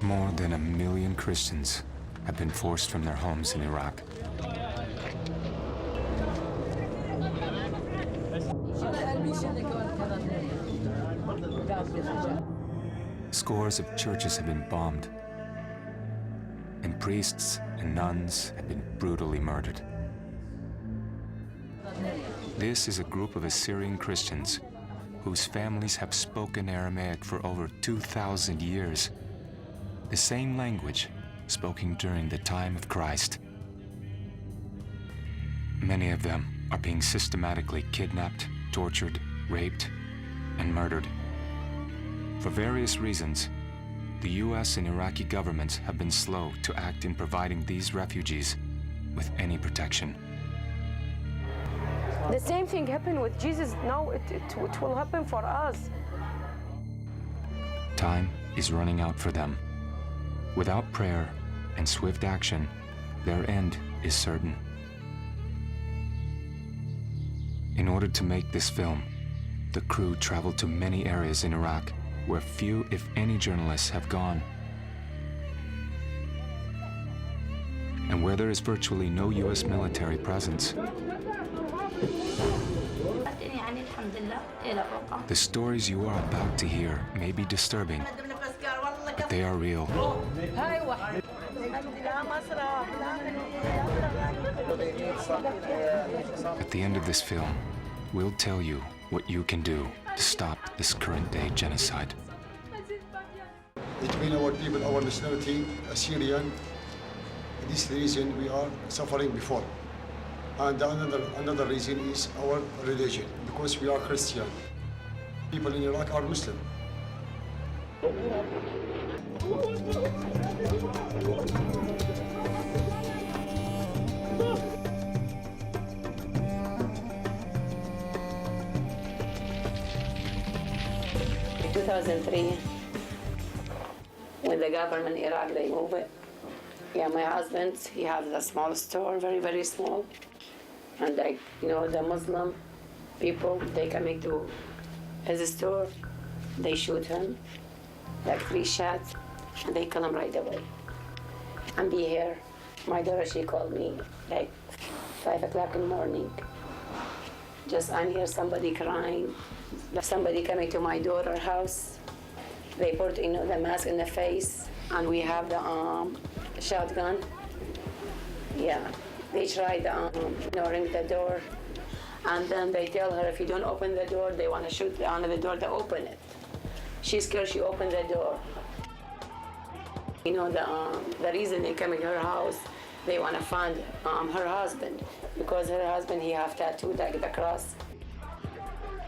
More than 1 million Christians have been forced from their homes in Iraq. Scores of churches have been bombed, and priests and nuns have been brutally murdered. This is a group of Assyrian Christians whose families have spoken Aramaic for over 2,000 years, the same language spoken during the time of Christ. Many of them are being systematically kidnapped, tortured, raped, and murdered. For various reasons, the US and Iraqi governments have been slow to act in providing these refugees with any protection. The same thing happened with Jesus. Now it will happen for us. Time is running out for them. Without prayer and swift action, their end is certain. In order to make this film, the crew traveled to many areas in Iraq where few, if any, journalists have gone, and where there is virtually no US military presence. The stories you are about to hear may be disturbing, but they are real. At the end of this film, we'll tell you what you can do to stop this current-day genocide. Between our people, our nationality, Assyrian, this is the reason we are suffering before. And another reason is our religion, because we are Christian. People in Iraq are Muslim. In 2003, when the government in Iraq, they moved it. Yeah, my husband, he has a small store, very, very small. And like, you know, the Muslim people, they coming to his store, they shoot him, like 3 shots, and they kill him right away. And be here. My daughter, she called me like 5 o'clock in the morning. Just I hear somebody crying, somebody coming to my daughter's house. They put, you know, the mask in the face, and we have the shotgun. Yeah, they tried ring the door, and then they tell her if you don't open the door, they want to shoot on the door to open it. She's scared. She opened the door. You know, the reason they come in her house, they want to find her husband, because her husband, he have tattooed like the cross.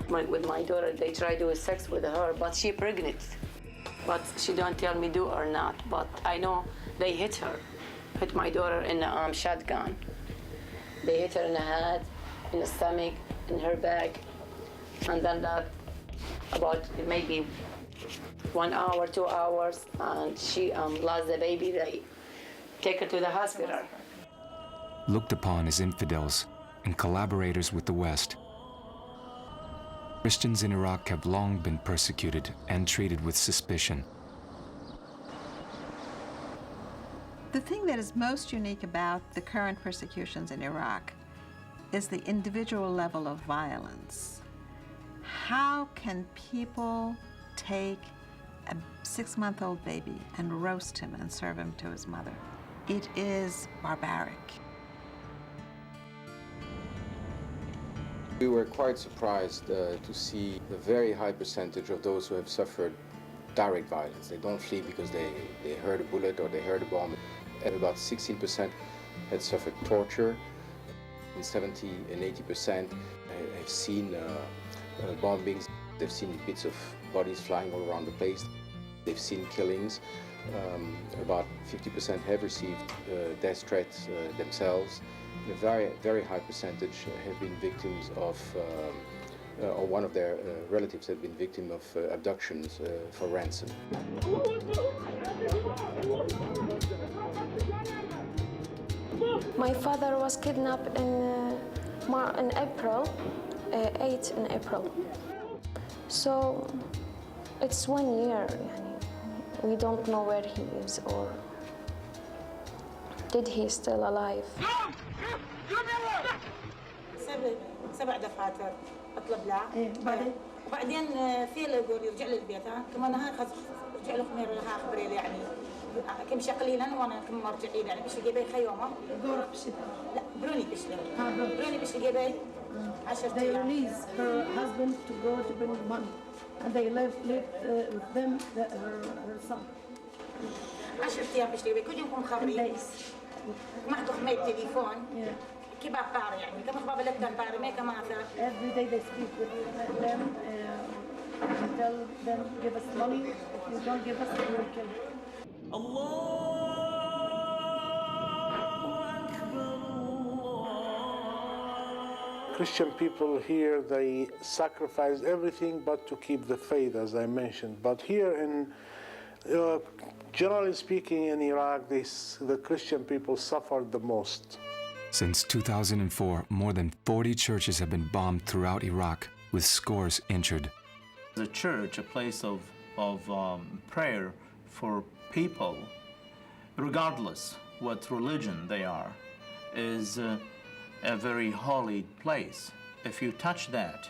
With my daughter, they try to do sex with her, but she pregnant. But she don't tell me do or not, but I know they hit her. Hit my daughter in the shotgun. They hit her in the head, in the stomach, in her back, and then about maybe 1 hour, 2 hours, and she lost the baby. They take her to the hospital. Looked upon as infidels and collaborators with the West, Christians in Iraq have long been persecuted and treated with suspicion. The thing that is most unique about the current persecutions in Iraq is the individual level of violence. How can people take a 6-month-old baby and roast him and serve him to his mother? It is barbaric. We were quite surprised to see the very high percentage of those who have suffered direct violence. They don't flee because they heard a bullet or they heard a bomb. And about 16% had suffered torture, and 70 and 80% have seen bombings. They've seen bits of bodies flying all around the place. They've seen killings. About 50% have received death threats themselves. And a very, very high percentage have been victims of, or one of their relatives have been victim of abductions for ransom. My father was kidnapped in April, 8 in April. So it's 1 year. We don't know where he is or did he still alive. سبع دفاتر اطلب له وبعدين في له يقول يرجع للبيت ها كمان ها رجع له خمير ها خبري يعني كم شي قليلا وانا كم مرجع لي يعني باش لقي بي خيومه دورك باش لا بروني باش بروني باش لقي بي 10 They release her husband to go to bring money and they lived with them her son 10 ايام باش لقي بي كل يوم كم خبري ما عنده خمير تليفون كيف بار يعني كم خبر لك بار ما كمان every day they speak with them and tell them give us money if you don't give us we will kill you. Christian people here, they sacrifice everything but to keep the faith, as I mentioned. But here in, generally speaking, in Iraq, the Christian people suffered the most. Since 2004, more than 40 churches have been bombed throughout Iraq, with scores injured. The church, a place of prayer for people, regardless what religion they are, is a very holy place. If you touch that,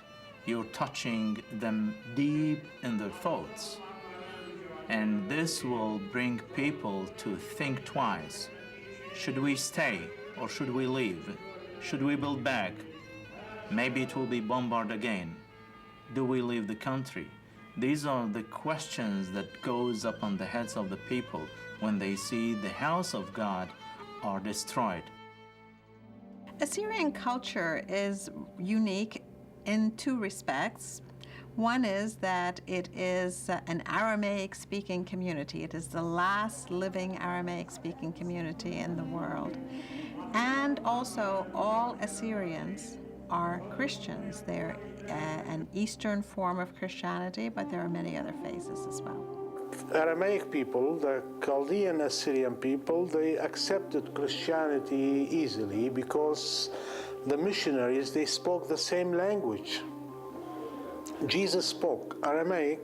you're touching them deep in their thoughts. And this will bring people to think twice. Should we stay or should we leave? Should we build back? Maybe it will be bombarded again. Do we leave the country? These are the questions that goes up on the heads of the people when they see the house of God are destroyed. Assyrian culture is unique in two respects. One is that it is an Aramaic-speaking community. It is the last living Aramaic-speaking community in the world. And also, all Assyrians are Christians. They're an Eastern form of Christianity, but there are many other phases as well. Aramaic people, the Chaldean Assyrian people, they accepted Christianity easily because the missionaries, they spoke the same language. Jesus spoke Aramaic.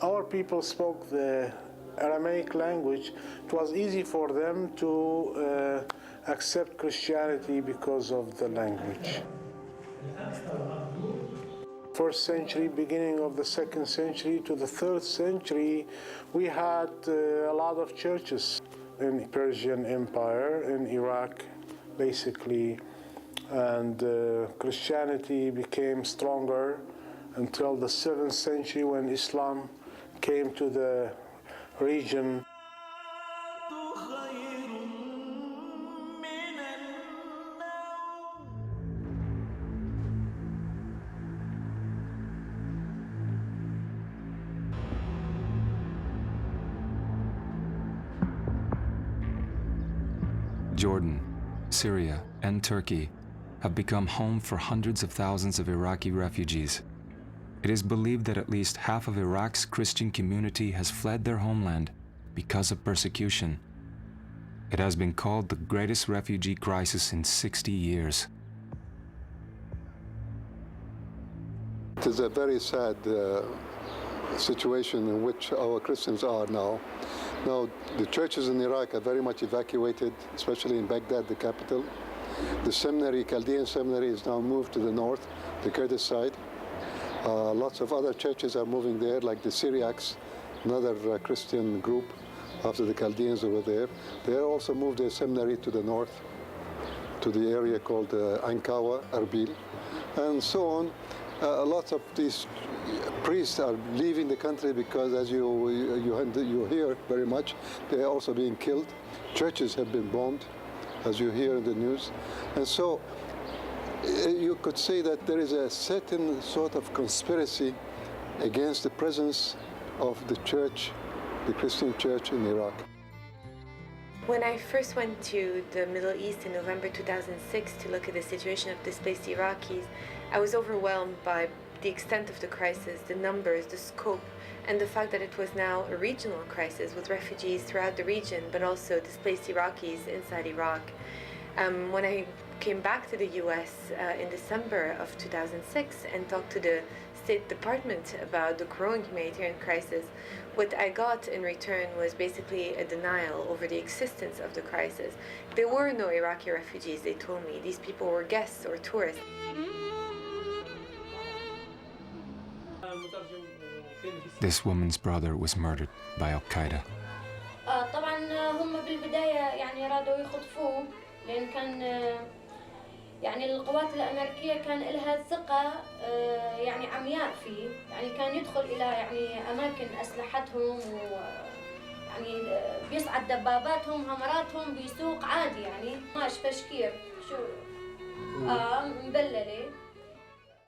Our people spoke the Aramaic language. It was easy for them to accept Christianity because of the language. First century, beginning of the second century to the third century, we had a lot of churches in the Persian Empire, in Iraq, basically, and Christianity became stronger until the 7th century when Islam came to the region. Jordan, Syria, and Turkey have become home for hundreds of thousands of Iraqi refugees. It is believed that at least half of Iraq's Christian community has fled their homeland because of persecution. It has been called the greatest refugee crisis in 60 years. It is a very sad situation in which our Christians are now. Now, the churches in Iraq are very much evacuated, especially in Baghdad, the capital. The seminary, Chaldean seminary, is now moved to the north, the Kurdish side. Lots of other churches are moving there, like the Syriacs, another Christian group after the Chaldeans over there. They also moved their seminary to the north, to the area called Ankawa, Erbil, and so on. Lots of these priests are leaving the country because, as you hear very much, they are also being killed. Churches have been bombed, as you hear in the news. And so you could say that there is a certain sort of conspiracy against the presence of the church, the Christian church in Iraq. When I first went to the Middle East in November 2006 to look at the situation of displaced Iraqis, I was overwhelmed by the extent of the crisis, the numbers, the scope, and the fact that it was now a regional crisis with refugees throughout the region, but also displaced Iraqis inside Iraq. When I came back to the US in December of 2006 and talked to the State Department about the growing humanitarian crisis, what I got in return was basically a denial over the existence of the crisis. There were no Iraqi refugees, they told me. These people were guests or tourists. This woman's brother was murdered by Al-Qaeda. طبعا هم بالبداية يعني رادوا يخطفوه لأن كان يعني القوات الأمريكية كان لها ثقة يعني عمياء فيه، يعني كان يدخل إلى يعني أماكن أسلحتهم ويعني بيصعد دباباتهم همراتهم بيسوق عادي يعني ماش بشكير شو مبللة